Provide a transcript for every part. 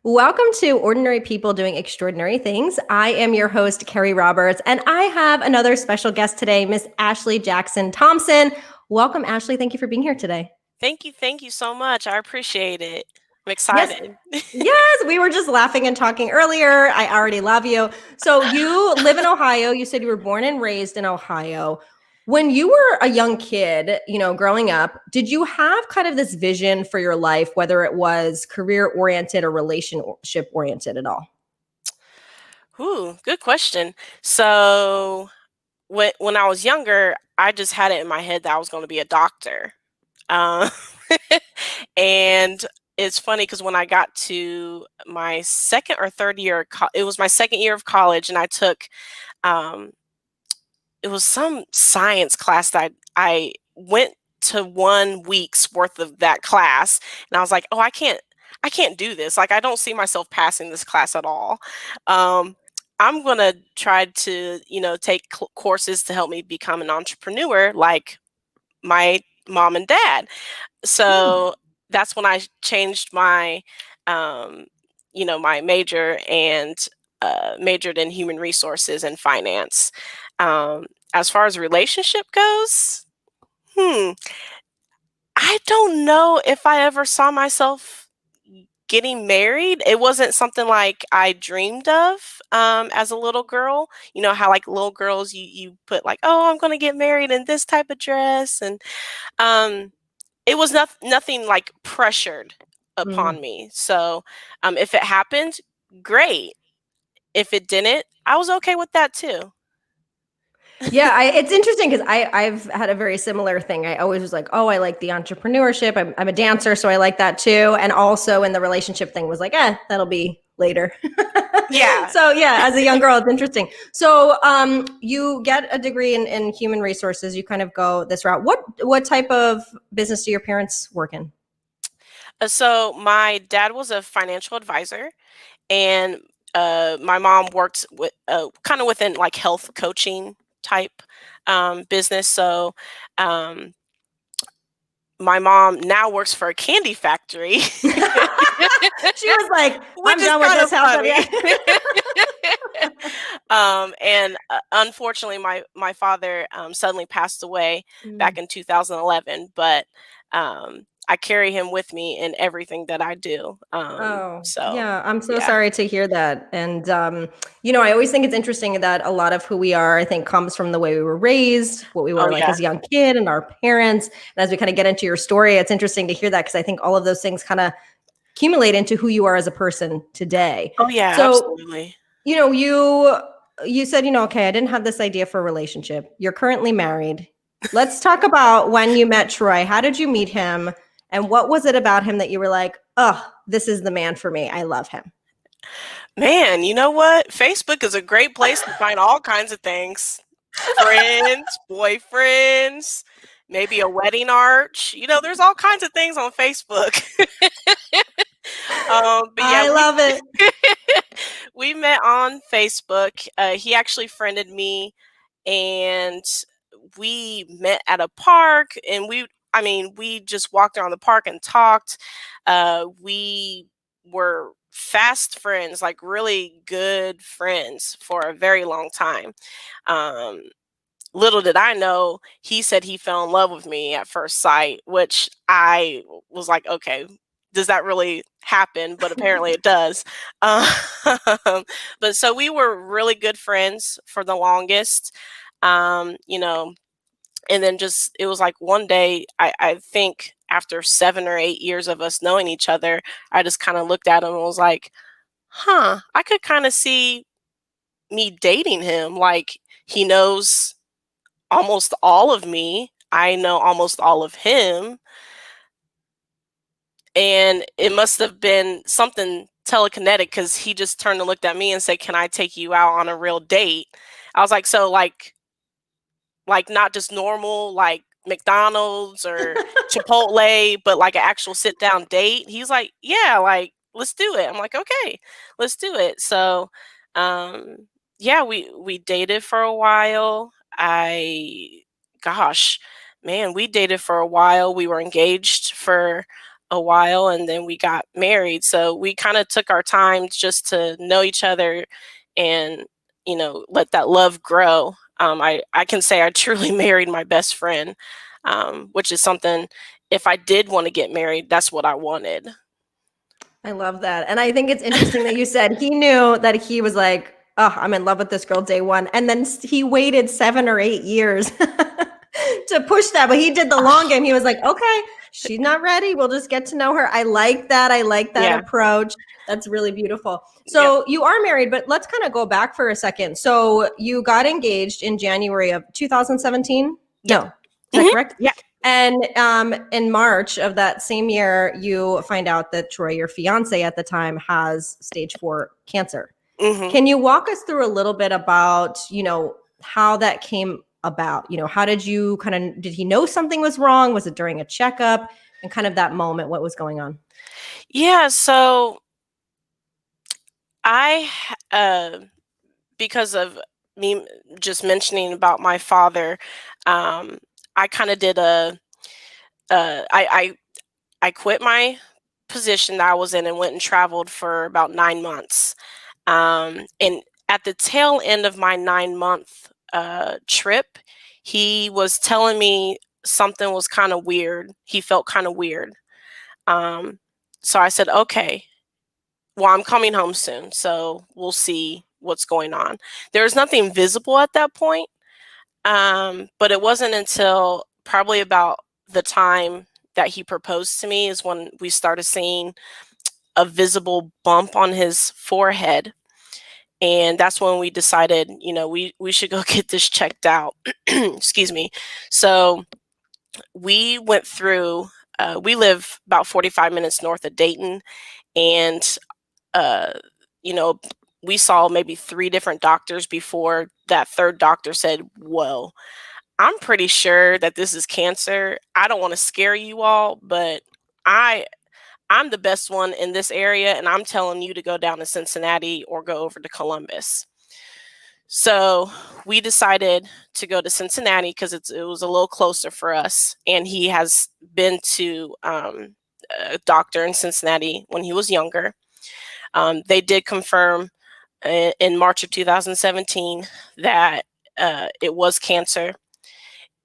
Welcome to Ordinary People Doing Extraordinary Things. I am your host, Carrie Roberts, and I have another special guest today, Miss Ashley Jackson Thompson. Welcome, Ashley. Thank you for being here today. Thank you. Thank you so much. I appreciate it. I'm Yes, excited. yes, we were just laughing and talking earlier. I already love you. So you live in Ohio. You said you were born and raised in Ohio. When you were a young kid, growing up, did you have kind of this vision for your life, whether it was career oriented or relationship oriented at all? Ooh, good question. So when I was younger, I just had it in my head that I was going to be a doctor. Um, and it's funny because when I got to my second or third year, it was my second year of college, and I took um, it was some science class that I went to 1 week's worth of that class, and I was like, "Oh, I can't do this. Like, I don't see myself passing this class at all. Um, I'm gonna try to, take courses to help me become an entrepreneur, like my mom and dad." Hmm. So that's when I changed um, my major and majored in human resources and finance. As far as relationship goes, hmm, I don't know if I ever saw myself getting married. It wasn't something like I dreamed of as a little girl. You know how like little girls you put like, oh, I'm gonna get married in this type of dress, and um, it was nothing like pressured Mm. upon me. So if it happened, great. If it didn't, I was okay with that too. Yeah, it's interesting because I've had a very similar thing. I always was like, oh, I like the entrepreneurship. I'm a dancer, so I like that too. And also in the relationship thing was like, that'll be later. Yeah. So yeah, as a young girl, it's interesting. So you get a degree in human resources. You kind of go this route. What type of business do your parents work in? So my dad was a financial advisor, and my mom worked with kind of within like health coaching type business. So um, my mom now works for a candy factory, She was like, which I'm is done with kind of this house. funny. And unfortunately, my father suddenly passed away Mm. back in 2011. But I carry him with me in everything that I do. Oh, So yeah. I'm so yeah. sorry to hear that. And, I always think it's interesting that a lot of who we are, I think, comes from the way we were raised, what we Oh were like yeah. as a young kid and our parents. And as we kind of get into your story, it's interesting to hear that because I think all of those things kind of accumulate into who you are as a person today. Oh yeah. So, Absolutely. you know, you you said, okay, I didn't have this idea for a relationship. You're currently married. Let's talk about when you met Troy. How did you meet him? And what was it about him that you were like, oh, this is the man for me. I love him. Man, you know what? Facebook is a great place to find all kinds of things. Friends, boyfriends, maybe a wedding arch. There's all kinds of things on Facebook. But yeah, I love it. we met on Facebook. He actually friended me, and we met at a park, and we just walked around the park and talked. We were fast friends, like really good friends for a very long time. Um, Little did I know, he said he fell in love with me at first sight, which I was like, okay, does that really happen? But apparently it does. Um, but so we were really good friends for the longest, um, you know, and then just it was like one day, I think after 7 or 8 years of us knowing each other, I just kind of looked at him and was like, huh, I could kind of see me dating him. Like, he knows almost all of me. I know almost all of him. And it must have been something telekinetic because he just turned and looked at me and said, "Can I take you out on a real date?" I was like, "So like not just normal like McDonald's or Chipotle, but like an actual sit down date?" He's like, "Yeah, like let's do it." I'm like, "Okay, let's do it." So, um, yeah, we dated for a while. Gosh, man, we dated for a while. We were engaged for a while, and then we got married. So we kind of took our time just to know each other and, let that love grow. I can say I truly married my best friend, which is something, if I did want to get married, that's what I wanted. I love that. And I think it's interesting that you said he knew that he was like, oh, I'm in love with this girl day one. And then he waited 7 or 8 years to push that. But he did the long game. He was like, okay, she's not ready. We'll just get to know her. I like that. I like that Yeah. approach. That's really beautiful. Yep. So you are married, but let's kind of go back for a second. So you got engaged in January of 2017? Yeah. No. Is that correct? Yeah. And in March of that same year, you find out that Troy, your fiance at the time, has stage 4 cancer. Mhm. Can you walk us through a little bit about, how that came about? How did you did he know something was wrong? Was it during a checkup? And kind of that moment, what was going on? Yeah, so I, because of me just mentioning about my father, I kind of did I quit my position that I was in and went and traveled for about 9 months. And at the tail end of my 9-month trip, he was telling me something was kind of weird. He felt kind of weird. Um, so I said, okay, well, I'm coming home soon, so we'll see what's going on. There was nothing visible at that point, but it wasn't until probably about the time that he proposed to me is when we started seeing a visible bump on his forehead. And that's when we decided, we should go get this checked out. Excuse me. So we went through, we live about 45 minutes north of Dayton. And, you know, we saw maybe 3 different doctors before that third doctor said, whoa, I'm pretty sure that this is cancer. I don't want to scare you all, but I'm the best one in this area, and I'm telling you to go down to Cincinnati or go over to Columbus. So we decided to go to Cincinnati because it was a little closer for us. And he has been to a doctor in Cincinnati when he was younger. They did confirm in March of 2017 that it was cancer.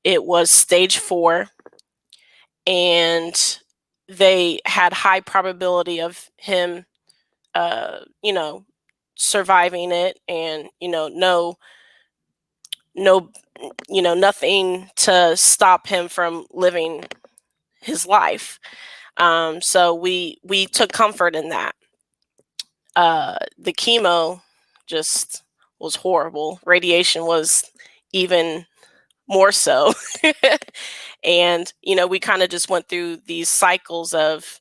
It was stage 4, and they had high probability of him, surviving it, and no, nothing to stop him from living his life. So we took comfort in that. The chemo just was horrible. Radiation was even more so. And we kind of just went through these cycles of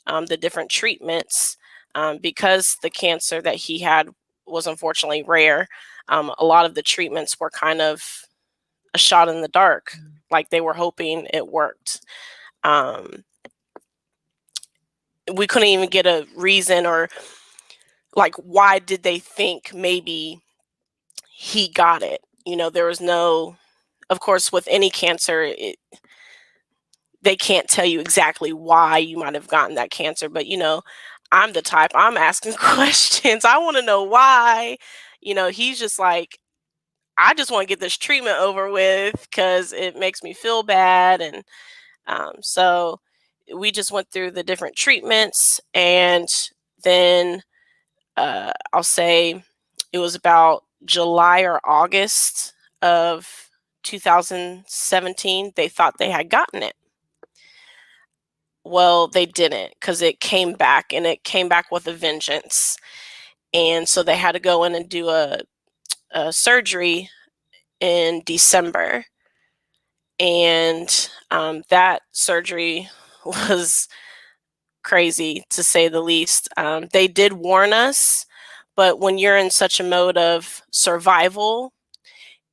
the different treatments, because the cancer that he had was unfortunately rare. A lot of the treatments were kind of a shot in the dark, like they were hoping it worked. We couldn't even get a reason, or like, why did they think maybe he got it? There was no, of course, with any cancer, they can't tell you exactly why you might have gotten that cancer, but I'm the type, I'm asking questions. I want to know why. He's just like, I just want to get this treatment over with because it makes me feel bad. And so we just went through the different treatments. And then I'll say it was about July or August of 2017, they thought they had gotten it. Well, they didn't, because it came back, and it came back with a vengeance. And so they had to go in and do a surgery in December. And that surgery was crazy, to say the least. They did warn us, but when you're in such a mode of survival,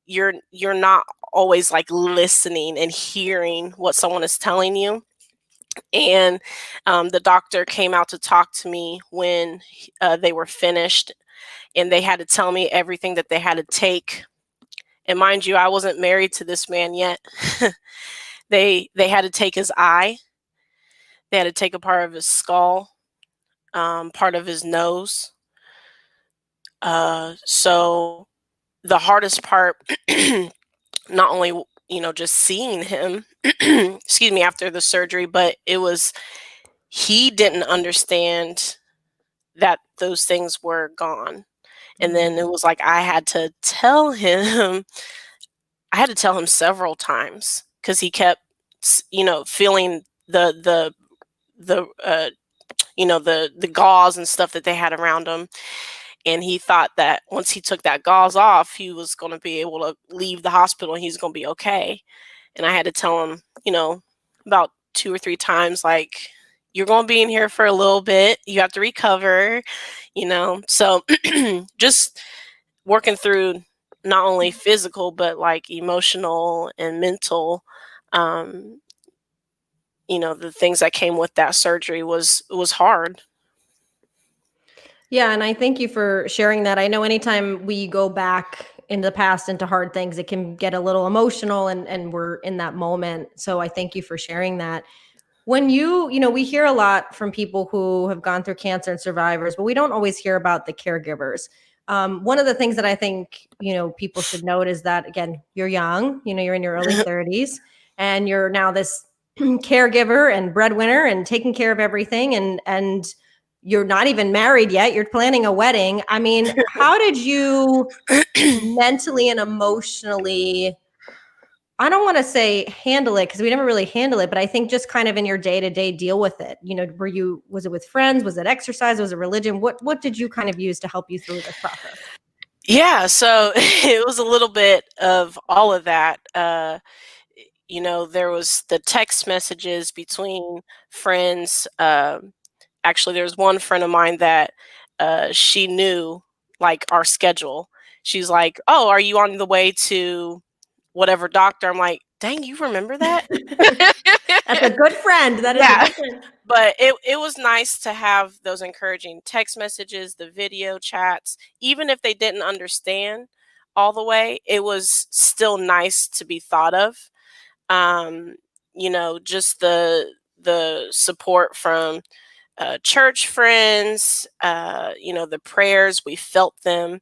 you're not always like listening and hearing what someone is telling you. And the doctor came out to talk to me when they were finished, and they had to tell me everything that they had to take. And mind you, I wasn't married to this man yet. They had to take his eye. They had to take a part of his skull, part of his nose. So the hardest part, not only just seeing him, excuse me, after the surgery, but it was he didn't understand that those things were gone. And then it was like I had to tell him, I had to tell him several times because he kept, feeling the gauze and stuff that they had around him. And he thought that once he took that gauze off, he was going to be able to leave the hospital and he's going to be okay. And I had to tell him, about 2 or 3 times, like, you're going to be in here for a little bit. You have to recover, So just working through not only physical, but like emotional and mental, the things that came with that surgery was hard. Yeah, and I thank you for sharing that. I know anytime we go back in the past into hard things, it can get a little emotional and we're in that moment. So I thank you for sharing that. When we hear a lot from people who have gone through cancer and survivors, but we don't always hear about the caregivers. One of the things that I think, people should note is that, again, you're young, you're in your early 30s and you're now this caregiver and breadwinner and taking care of everything. And you're not even married yet. You're planning a wedding. I mean, how did you mentally and emotionally, I don't want to say handle it because we never really handle it, but I think just kind of in your day-to-day deal with it. Was it with friends? Was it exercise? Was it religion? What did you kind of use to help you through this process? Yeah, so it was a little bit of all of that. There was the text messages between friends. Actually, there's one friend of mine that she knew like our schedule. She's like, "Oh, are you on the way to whatever doctor?" I'm like, "Dang, you remember that?" That's a good friend. That is a Yeah. good friend. But it was nice to have those encouraging text messages, the video chats, even if they didn't understand all the way, it was still nice to be thought of. Um, just the support from church friends, the prayers, we felt them.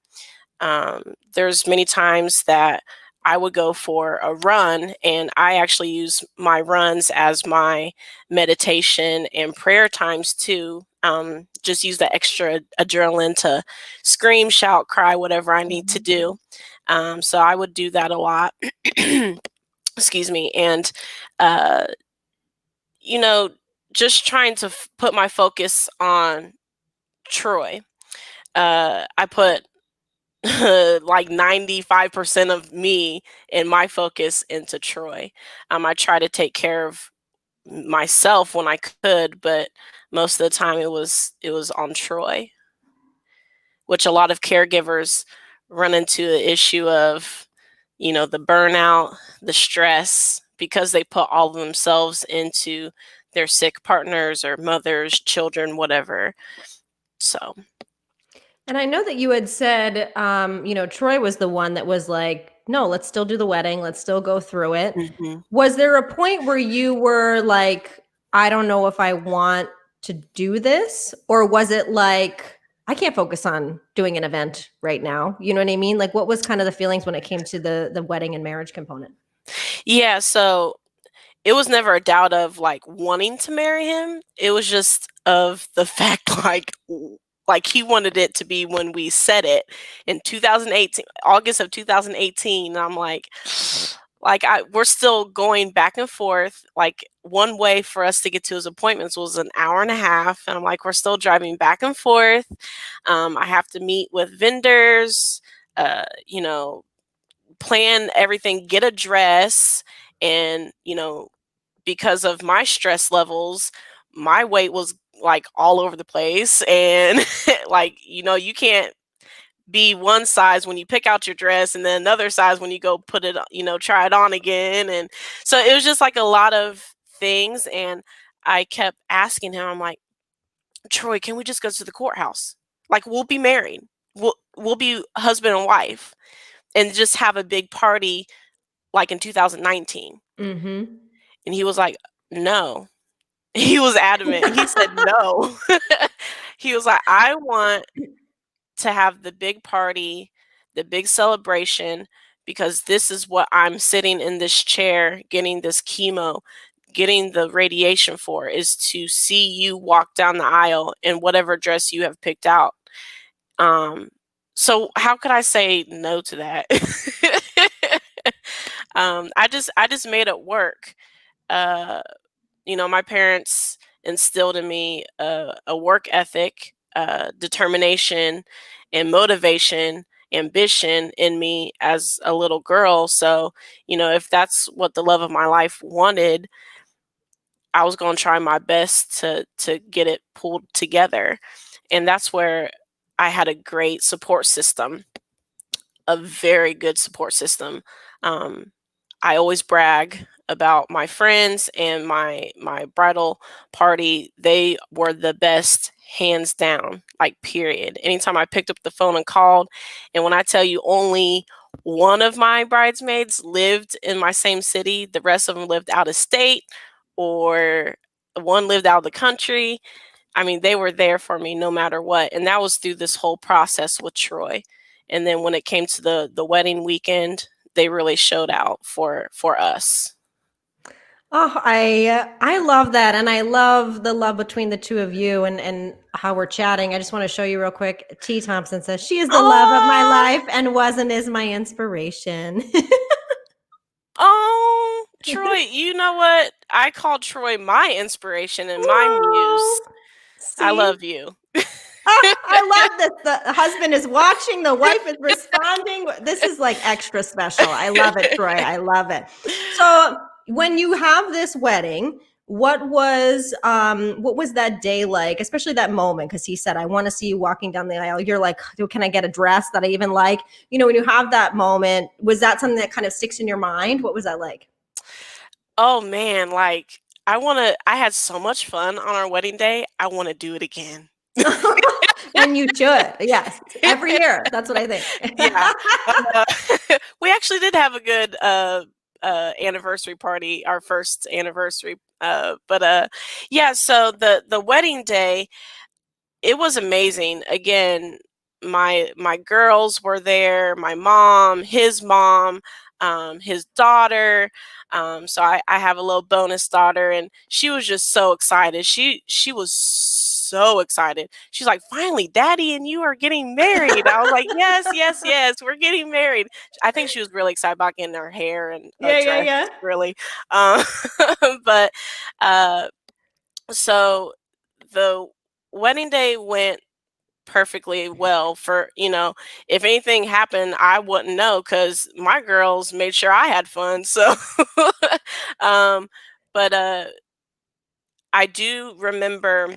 There's many times that I would go for a run, and I actually use my runs as my meditation and prayer times too. Just use the extra adrenaline to scream, shout, cry, whatever I need to do. So I would do that a lot. Excuse me. And, uh, you know, just trying to put my focus on Troy. I put like 95% of me and my focus into Troy. I try to take care of myself when I could, but most of the time it was on Troy, which a lot of caregivers run into the issue of, the burnout, the stress, because they put all of themselves into their sick partners or mothers, children, whatever. So And I know that you had said, Troy was the one that was like, no, let's still do the wedding. Let's still go through it. mhm. Was there a point where you were like, I don't know if I want to do this? Or was it like, I can't focus on doing an event right now? You know what I mean? Like, what was kind of the feelings when it came to the wedding and marriage component? Yeah, so it was never a doubt of like wanting to marry him. It was just of the fact like he wanted it to be when we said it in 2018, August of 2018. And I'm like we're still going back and forth. Like one way for us to get to his appointments was an hour and a half, and I'm like, we're still driving back and forth. I have to meet with vendors, you know, plan everything, get a dress, and because of my stress levels, my weight was like all over the place. And like, you can't be one size when you pick out your dress and then another size when you go put it, try it on again. And so it was just like a lot of things. And I kept asking him, I'm like, Troy, can we just go to the courthouse? Like, we'll be married. We'll be husband and wife and just have a big party like in 2019. Mm-hmm. And he was like, no. He was adamant. He said no. He was like, I want to have the big party, the big celebration, because this is what I'm sitting in this chair getting this chemo, getting the radiation for, is to see you walk down the aisle in whatever dress you have picked out. So how could I say no to that? I just made it work. Uh, my parents instilled in me a work ethic, determination, and motivation, ambition in me as a little girl. So, if that's what the love of my life wanted, I was going to try my best to get it pulled together. And that's where I had a great support system, a very good support system. Um, I always brag about my friends and my bridal party. They were the best, hands down, like period. Anytime I picked up the phone and called, and when I tell you only one of my bridesmaids lived in my same city, the rest of them lived out of state, or one lived out of the country. I mean, they were there for me no matter what. And that was through this whole process with Troy. And then when it came to the wedding weekend, they really showed out for us. Oh, I love that, and I love the love between the two of you, and how we're chatting. I just want to show you real quick. T. Thompson says she is the love of my life, and was and is my inspiration. Oh, Troy, you know what? I call Troy my inspiration and my muse. I See? love you. I love that the husband is watching, the wife is responding. This is like extra special. I love it, Troy. I love it. So when you have this wedding, what was that day like, especially that moment? Because he said, I want to see you walking down the aisle. You're like, can I get a dress that I even like? When you have that moment, was that something that kind of sticks in your mind? What was that like? Oh man, like I had so much fun on our wedding day. I want to do it again. And you should. Yes. Every year. That's what I think. Yeah. Uh, we actually did have a good anniversary party, our first anniversary. But yeah, so the wedding day, it was amazing. Again, my girls were there, my mom, his daughter. So I have a little bonus daughter, and she was just so excited. She was so excited. She's like, finally, Daddy and you are getting married. I was like, yes, yes, yes, we're getting married. I think she was really excited about getting her hair and a dress, Yeah. really. Um, but so the wedding day went perfectly well. For if anything happened, I wouldn't know because my girls made sure I had fun. So um but I do remember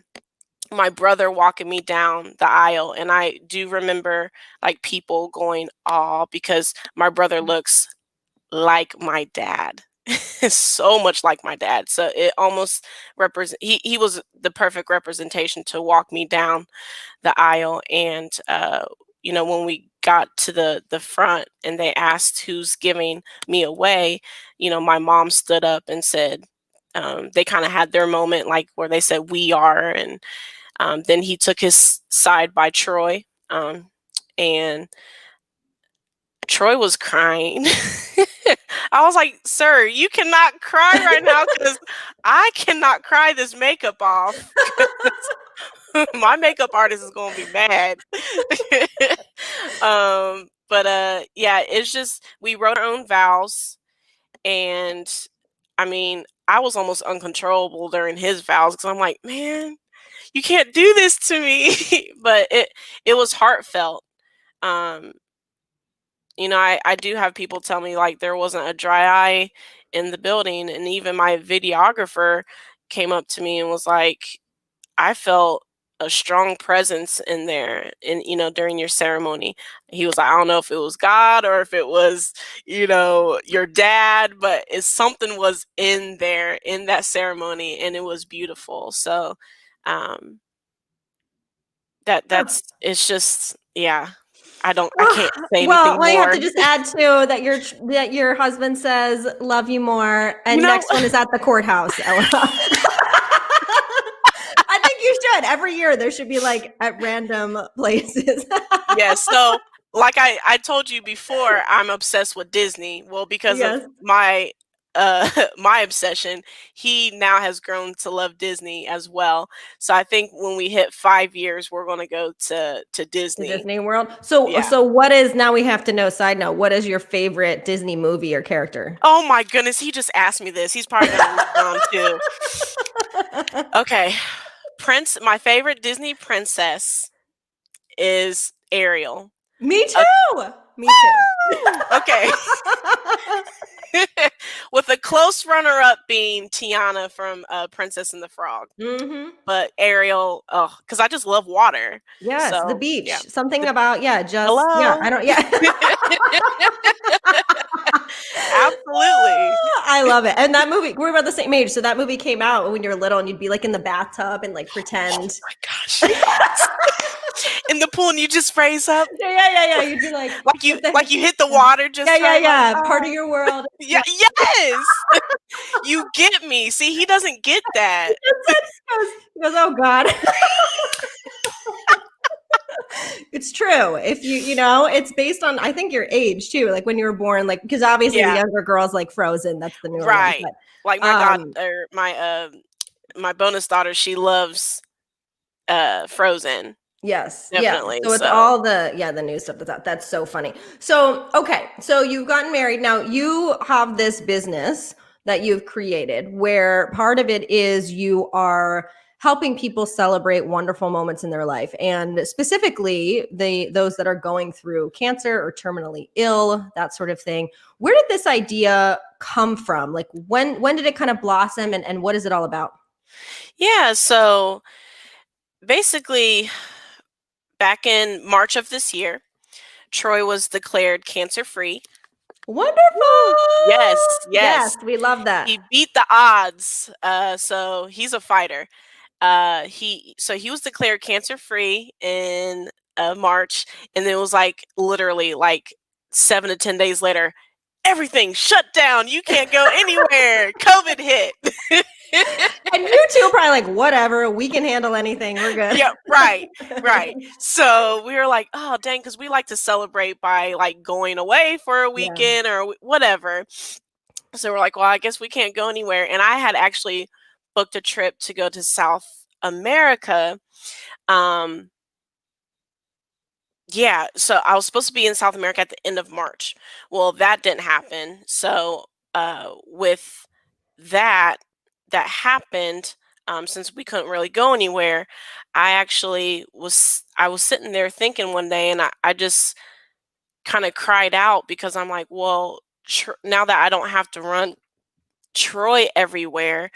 my brother walking me down the aisle, and I do remember like people going, "Aw," because my brother looks like my dad. So much like my dad. So it almost he was the perfect representation to walk me down the aisle. And when we got to the front and they asked who's giving me away, my mom stood up and said, they kind of had their moment, like where they said we are. And then he took his side by Troy, and Troy was crying. I was like, sir, you cannot cry right now because I cannot cry this makeup off. My makeup artist is gonna be mad. But yeah, it's just we wrote our own vows, and I mean, I was almost uncontrollable during his vows because I'm like, man, you can't do this to me. But it was heartfelt. Um, I do have people tell me like there wasn't a dry eye in the building, and even my videographer came up to me and was like, I felt a strong presence in there, and during your ceremony. He was like, I don't know if it was God or if it was your dad, but something was in there in that ceremony, and it was beautiful. So um that's it's just, yeah, I can't say anything Well, I have more. to just add too that your husband says love you more, and you know next one is at the courthouse. LOL. good. Every year there should be like at random places. Yeah, so like I told you before, I'm obsessed with Disney. Well, because of Yes. my my obsession, he now has grown to love Disney as well. So I think when we hit 5 years, we're going to go to To Disney. Disney World. So Yeah. so what is now we have to know, side note, what is your favorite Disney movie or character? Oh my goodness, he just asked me this. He's probably going to respond too. Okay. My favorite Disney princess is Ariel. Me Uh, too. Me too. Woo! Okay. With a close runner-up being Tiana from Princess and the Frog. Mhm. But Ariel, oh, because I just love water. Yes, the So, yeah. beach. Something The about just Hello? I don't yeah. Absolutely. I love it. And that movie, we're about the same age. So that movie came out when you were little and you'd be like in the bathtub and like Oh pretend. my gosh, yes. In the pool and you just raise up Yeah. You'd be like, with like the you hit the water just right, like, yeah. Part of your world. yeah, yes. You get me. See, he doesn't get that. He goes, oh God. It's true. If it's based on, I think, your age too. Like when you were born, like, because obviously the Yeah, younger girls like Frozen. That's the newer one. right. But Like my god um, or my bonus daughter, she loves Frozen, yes, yeah. definitely. So it's So, all the new stuff that's out. That's so funny. So okay, so you've gotten married. Now you have this business that you've created where part of it is you are helping people celebrate wonderful moments in their life, and specifically those that are going through cancer or terminally ill, that sort of thing. Where did this idea come from? Like when did it kind of blossom, and what is it all about? yeah, so basically back in March of this year, Troy was declared cancer-free. Wonderful. Woo! Yes, Yes, yes. we love that. He beat the odds. So he's a fighter. He was declared cancer free in March, and then it was like literally like 7 to 10 days later, everything shut down. You can't go anywhere. COVID hit. And you two are probably like, whatever, we can handle anything. We're good. Yeah, right, right. So we were like, oh dang, because we like to celebrate by like going away for a Yeah. weekend or whatever. So we're like, well, I guess we can't go anywhere. And I had actually booked a trip to go to South America. Um, yeah, so I was supposed to be in South America at the end of March. Well, that didn't happen. So with that that happened, since we couldn't really go anywhere, I was sitting there thinking one day, and I just kind of cried out because I'm like, well, now that I don't have to run Troy everywhere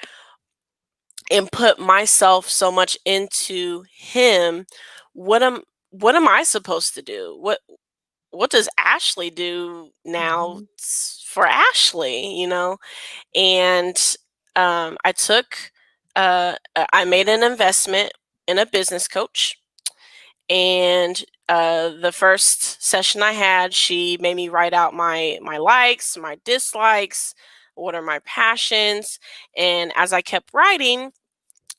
and put myself so much into him, what am what am I supposed to do? What does Ashley do now Mhm. for Ashley, And I I made an investment in a business coach, and the first session I had, she made me write out my likes, my dislikes, what are my passions, and as I kept writing,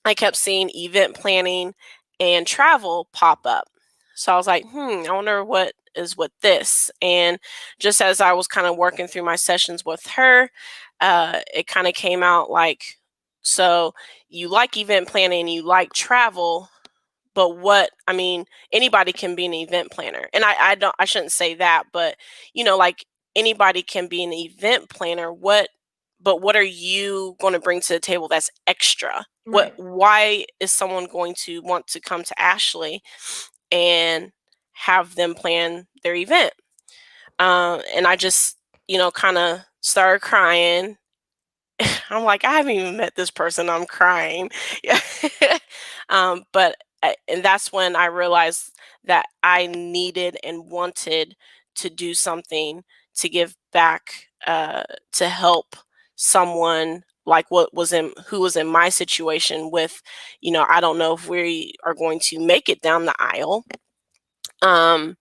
I kept seeing event planning and travel pop up. So I was like, I wonder what is with this. And just as I was kind of working through my sessions with her, it kind of came out like, so you like event planning, you like travel, but anybody can be an event planner. And I shouldn't say that, but like anybody can be an event planner. But what are you going to bring to the table that's extra? Right. Why is someone going to want to come to Ashley and have them plan their event? And I just, kind of started crying. I'm like, I haven't even met this person. I'm crying. Yeah. And that's when I realized that I needed and wanted to do something to give back, to help someone like who was in my situation with, I don't know if we are going to make it down the aisle. Um,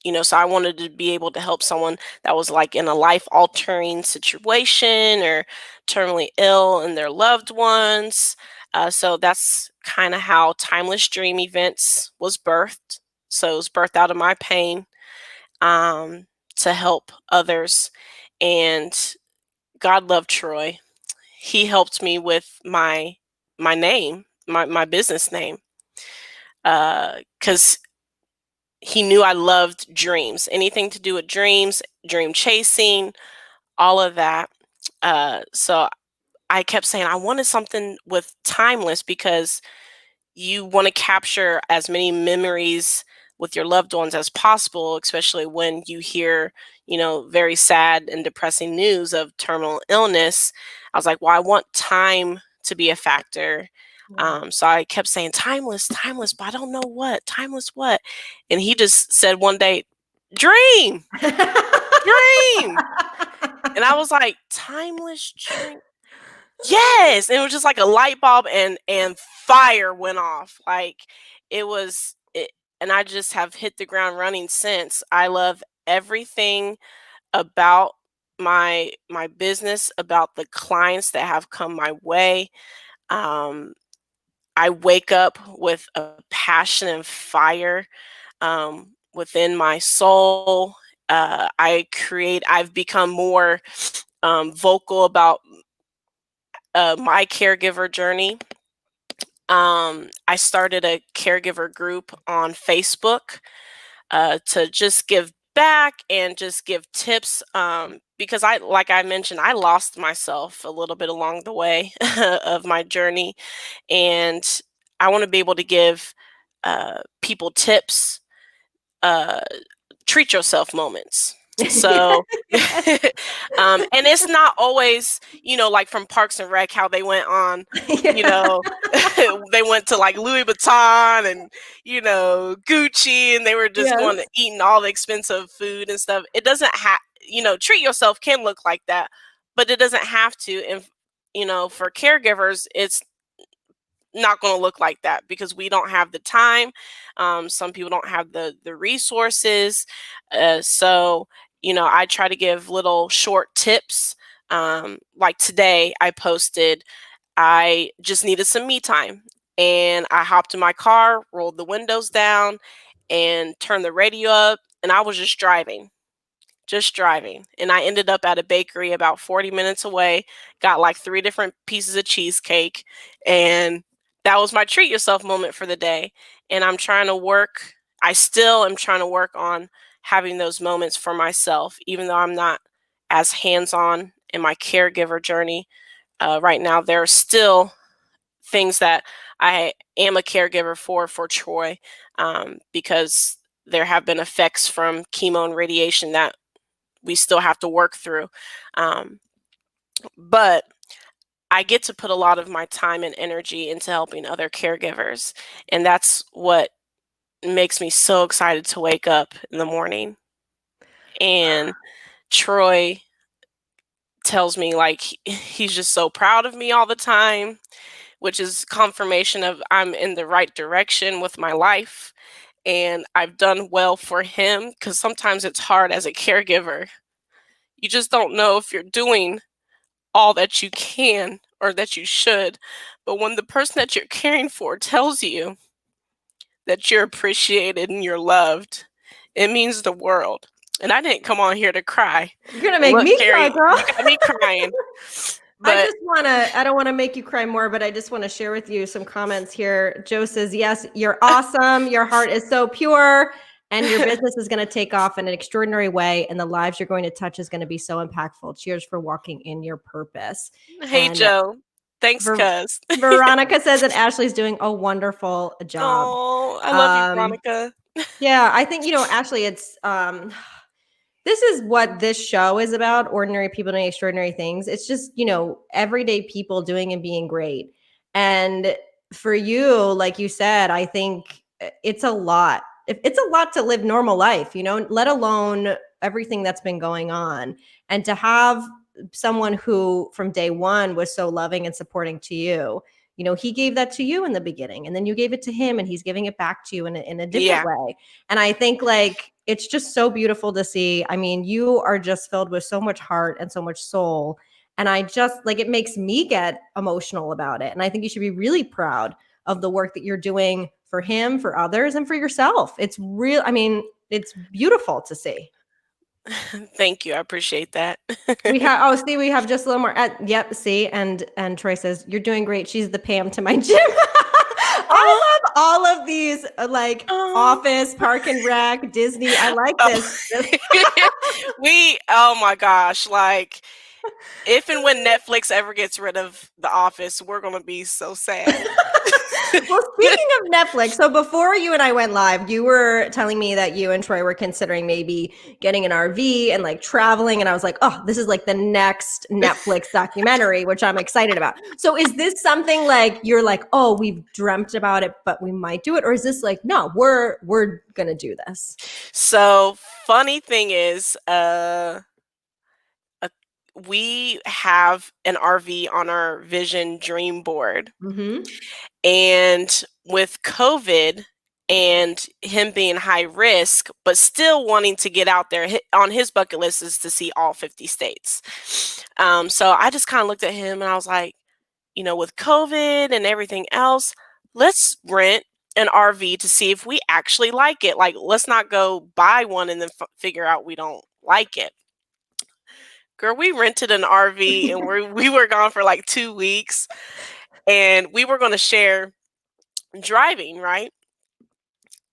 So I wanted to be able to help someone that was like in a life-altering situation or terminally ill and their loved ones. So that's kind of how Timeless Dream Events was birthed. So it was birthed out of my pain, um, to help others. And God loved Troy. He helped me with my name, my business name, because he knew I loved dreams, anything to do with dreams, dream chasing, all of that. So I kept saying I wanted something with timeless because you want to capture as many memories with your loved ones as possible, especially when you hear, very sad and depressing news of terminal illness. I was like, well, I want time to be a factor. Yeah. So I kept saying timeless, timeless, but I don't know what, timeless what. And he just said one day, dream, dream. And I was like, timeless dream. Yes, and it was just like a light bulb and fire went off. Like it was it, and I just have hit the ground running since. I love everything about my business, about the clients that have come my way. Um, I wake up with a passion and fire within my soul. I've become more vocal about my caregiver journey. I started a caregiver group on Facebook to just give back and just give tips, because like I mentioned, I lost myself a little bit along the way of my journey, and I want to be able to give people tips, uh, treat yourself moments. So, and it's not always, like from Parks and Rec, how they went on, you Yeah. know, they went to like Louis Vuitton and, Gucci, and they were just going to Yes. eating all the expensive food and stuff. It doesn't have, treat yourself can look like that, but it doesn't have to. And, for caregivers, it's not going to look like that because we don't have the time. Some people don't have the resources. So I try to give little short tips. Like today, I posted I just needed some me time, and I hopped in my car, rolled the windows down, and turned the radio up, and I was just driving. And I ended up at a bakery about 40 minutes away, got like 3 different pieces of cheesecake, and that was my treat yourself moment for the day. And I still am trying to work on having those moments for myself, even though I'm not as hands-on in my caregiver journey. Right now, there are still things that I am a caregiver for Troy, because there have been effects from chemo and radiation that we still have to work through. Um, but I get to put a lot of my time and energy into helping other caregivers. And that's what makes me so excited to wake up in the morning. And Troy tells me like he's just so proud of me all the time, which is confirmation of I'm in the right direction with my life and I've done well for him, because sometimes it's hard as a caregiver. You just don't know if you're doing all that you can or that you should. But when the person that you're caring for tells you that you're appreciated and you're loved, it means the world. And I didn't come on here to cry. You're gonna And make look, me cry, Carrie, girl. you got me crying. But I don't wanna make you cry more, but I just wanna share with you some comments here. Joe says, yes, you're awesome. Your heart is so pure, and your business is gonna take off in an extraordinary way, and the lives you're going to touch is gonna be so impactful. Cheers for walking in your purpose. hey, And Joe. Thanks, Ver- cuz. Veronica says that Ashley's doing a wonderful job. Oh, I love you, Um, Veronica. yeah, I think, Ashley, it's this is what this show is about: ordinary people doing extraordinary things. It's just, everyday people doing and being great. And for you, like you said, I think it's a lot. It's a lot to live normal life, let alone everything that's been going on. And to have someone who from day one was so loving and supporting to you, he gave that to you in the beginning, and then you gave it to him, and he's giving it back to you in a different Yeah. way. And I think like it's just so beautiful to see. I mean, you are just filled with so much heart and so much soul. And I just like it makes me get emotional about it. And I think you should be really proud of the work that you're doing for him, for others, and for yourself. It's real. I mean, it's beautiful to see. Thank you. I appreciate that. See, we have just a little more. Yep, see, and Troy says you're doing great. She's the Pam to my Jim. Oh, I love all of these, like oh, Office, Park and Rec, Disney. I like oh. this. Oh my gosh, like if and when Netflix ever gets rid of The Office, we're gonna be so sad. Well, speaking of Netflix, so before you and I went live, you were telling me that you and Troy were considering maybe getting an RV and like traveling. And I was like, oh, this is like the next Netflix documentary, which I'm excited about. So is this something like you're like, oh, we've dreamt about it, but we might do it? Or is this like, no, we're gonna do this? So funny thing is, we have an RV on our vision dream board. Mm-hmm. And with COVID and him being high risk, but still wanting to get out there, on his bucket list is to see all 50 states. So I just kind of looked at him and I was like, with COVID and everything else, let's rent an RV to see if we actually like it. Like, let's not go buy one and then figure out we don't like it. Girl, we rented an RV and we were gone for like 2 weeks, and we were going to share driving, right?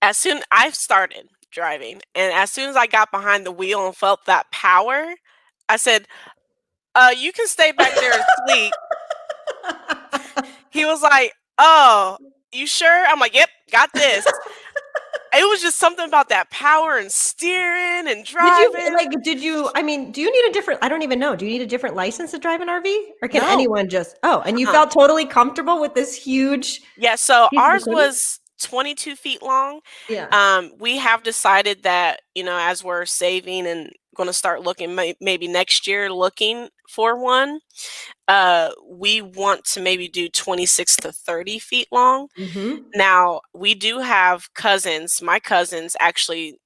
As soon I started driving, and as soon as I got behind the wheel and felt that power, I said, you can stay back there and sleep. He was like, oh, you sure? I'm like, yep, got this. It was just something about that power and steering and driving. I mean, do you need a different, I don't even know. Do you need a different license to drive an RV? Or can No. anyone just, oh, and you Uh-uh. felt totally comfortable with this huge Yeah, so piece of ours equipment? was 22 feet long. Yeah. We have decided that, as we're saving and going to start looking, maybe next year, looking for one, we want to maybe do 26 to 30 feet long. Mm-hmm. Now, we do have cousins. My cousins actually,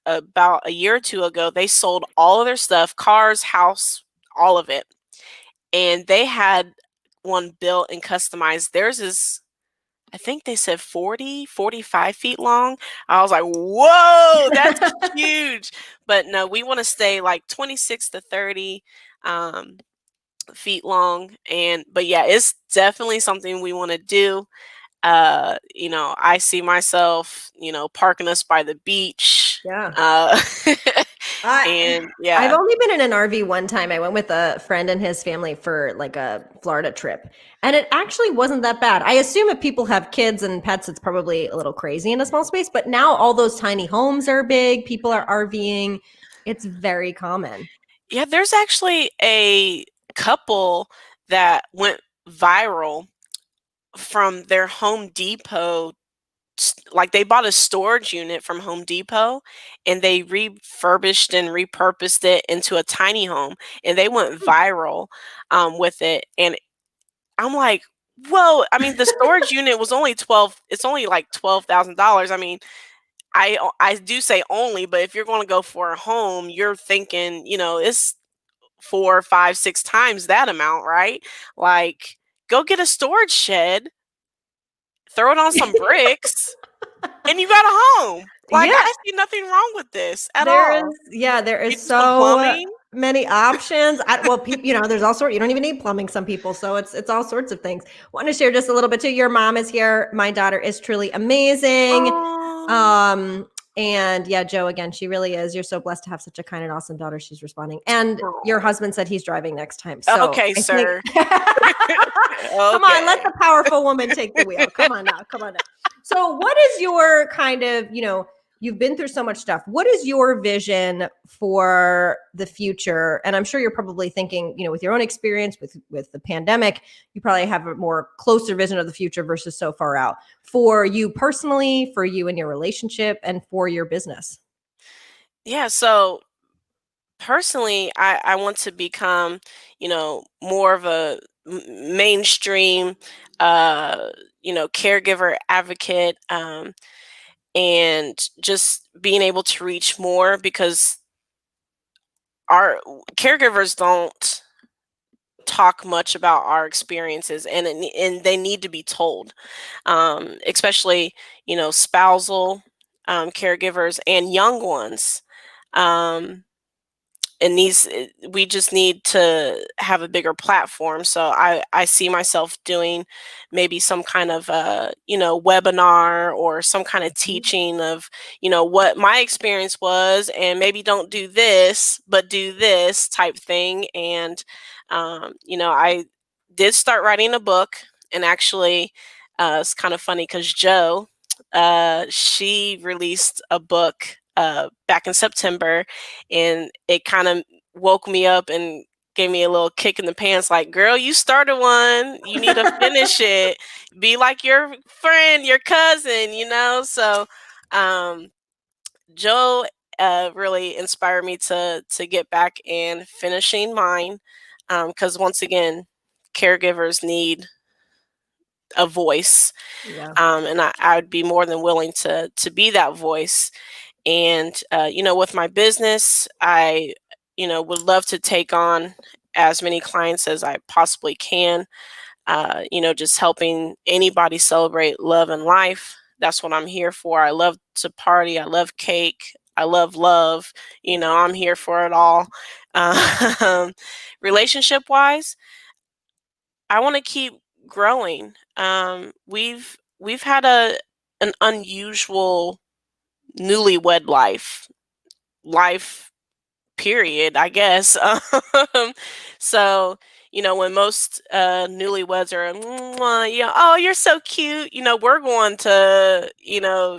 about a year or two ago, they sold all of their stuff, cars, house, all of it. And they had one built and customized. Theirs is, I think they said 40, 45 feet long. I was like, whoa, that's huge. But no, we want to stay like 26 to 30 feet long. But yeah, it's definitely something we want to do. I see myself, parking us by the beach. Yeah. Uh, I and I've yeah. only been in an RV one time. I went with a friend and his family for like a Florida trip. And it actually wasn't that bad. I assume if people have kids and pets, it's probably a little crazy in a small space. But now all those tiny homes are big. People are RVing. It's very common. Yeah, there's actually a couple that went viral from their Home Depot. Like, they bought a storage unit from Home Depot and they refurbished and repurposed it into a tiny home, and they went viral with it. And I'm like, whoa, I mean, the storage unit was only it's only like $12,000. I mean, I do say only, but if you're going to go for a home, you're thinking, it's 4, 5, 6 times that amount, right? Like, go get a storage shed, throw it on some bricks, and you got a home. Like, Yeah, I see nothing wrong with this at all. there You is do some so plumbing. many options. There's all sorts. You don't even need plumbing. Some people, so it's all sorts of things. Want to share just a little bit too. Your mom is here. My daughter is truly amazing. Oh, Um, and yeah, Joe, again, she really is. You're so blessed to have such a kind and awesome daughter. She's responding. And your husband said he's driving next time. So okay, I think, sir. come on, let Okay. the powerful woman take the wheel. Come on now. Come on now. So, what is your kind of, you've been through so much stuff. What is your vision for the future? And I'm sure you're probably thinking, with your own experience with the pandemic, you probably have a more closer vision of the future versus so far out for you personally, for you and your relationship, and for your business. Yeah, so personally, I want to become, more of a mainstream, caregiver advocate. and just being able to reach more, because our caregivers don't talk much about our experiences, and they need to be told, especially spousal caregivers and young ones. um, and we just need to have a bigger platform. So I see myself doing maybe some kind of webinar, or some kind of Mhm. teaching of what my experience was, and maybe don't do this but do this type thing. And I did start writing a book. And actually, it's kind of funny because Joe, she released a book back in September, and it kind of woke me up and gave me a little kick in the pants, like, girl, you started one, you need to finish it, be like your friend, your cousin, so um Joe really inspired me to get back and finishing mine, because once again, caregivers need a voice. Yeah. And I would be more than willing to be that voice. And with my business, I would love to take on as many clients as I possibly can. Just helping anybody celebrate love and life. That's what I'm here for. I love to party. I love cake. I love love. I'm here for it all. Um, Relationship wise, I want to keep growing. We've had an unusual newlywed life period, I guess. So, when most newlyweds are, "Mwah," oh, you're so cute. We're going to,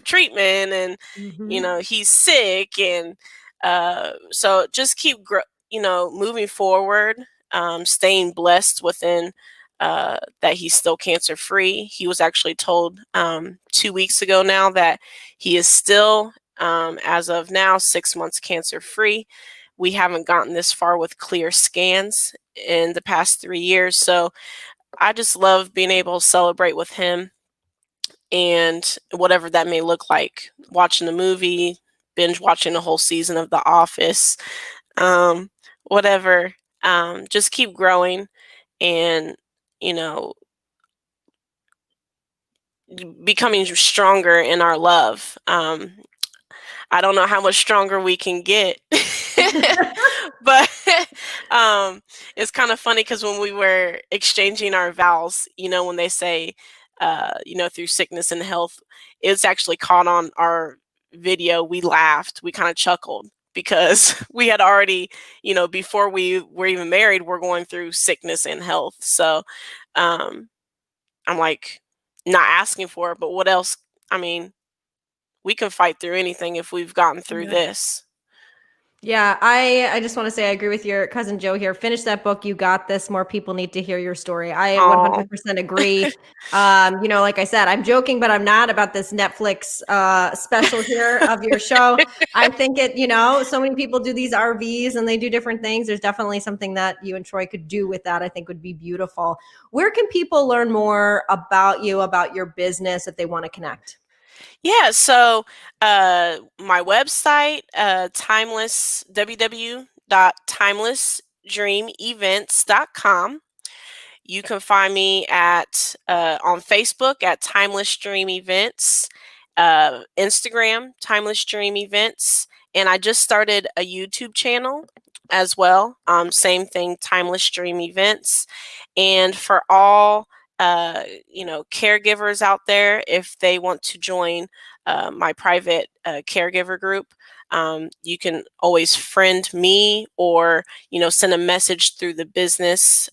treatment, and, Mhm. he's sick. And so just keep, moving forward, staying blessed within that he's still cancer free. He was actually told 2 weeks ago now that he is still, as of now, 6 months cancer free. We haven't gotten this far with clear scans in the past 3 years. So I just love being able to celebrate with him, and whatever that may look like, watching a movie, binge watching a whole season of The Office, um, whatever. Just keep growing, and, you know, becoming stronger in our love. I don't know how much stronger we can get. But um, it's kind of funny because when we were exchanging our vows, when they say, through sickness and health, it's actually caught on our video. We laughed, we kind of chuckled because we had already, before we were even married, we're going through sickness and health. So I'm like, not asking for it, but what else? I mean, we can fight through anything if we've gotten through Yeah. this. Yeah, I just want to say I agree with your cousin Joe here. Finish that book. You got this. More people need to hear your story. I Oh, 100% agree. Like I said, I'm joking, but I'm not about this Netflix special here of your show. I think so many people do these RVs and they do different things. There's definitely something that you and Troy could do with that. I think would be beautiful. Where can people learn more about you, about your business if they want to connect? yeah. So my website, timeless, www.timelessdreamevents.com. You can find me at on Facebook at Timeless Dream Events, Instagram Timeless Dream Events, and I just started a YouTube channel as well. Same thing, Timeless Dream Events. And for all caregivers out there, if they want to join my private caregiver group, you can always friend me, or send a message through the business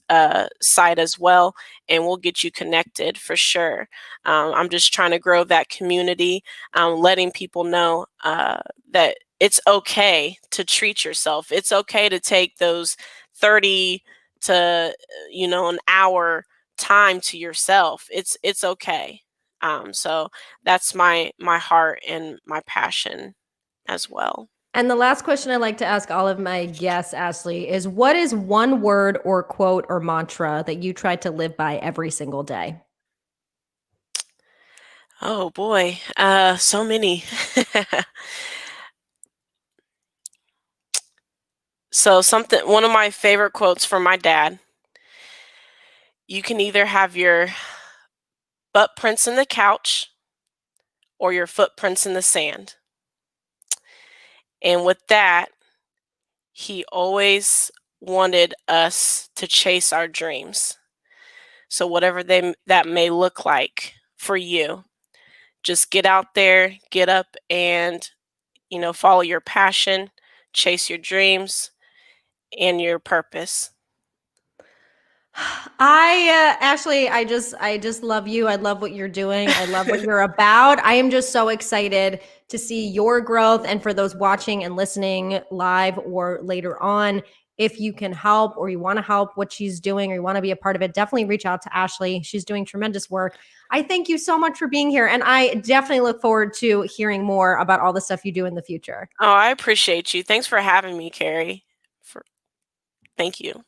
site as well, and we'll get you connected for sure. I'm just trying to grow that community, letting people know that it's okay to treat yourself. It's okay to take those 30 to an hour time to yourself. It's okay. So that's my heart and my passion as well. And the last question I like to ask all of my guests, Ashley, is what is one word or quote or mantra that you try to live by every single day? Oh boy, so many. So one of my favorite quotes from my dad, you can either have your butt prints in the couch or your footprints in the sand. And with that, he always wanted us to chase our dreams. So whatever that may look like for you, just get out there, get up and, follow your passion, chase your dreams and your purpose. Ashley, I just love you. I love what you're doing. I love what you're about. I am just so excited to see your growth, and for those watching and listening live or later on, if you can help or you want to help what she's doing or you want to be a part of it, definitely reach out to Ashley. She's doing tremendous work. I thank you so much for being here, and I definitely look forward to hearing more about all the stuff you do in the future. Oh, I appreciate you. Thanks for having me, Carrie. Thank you.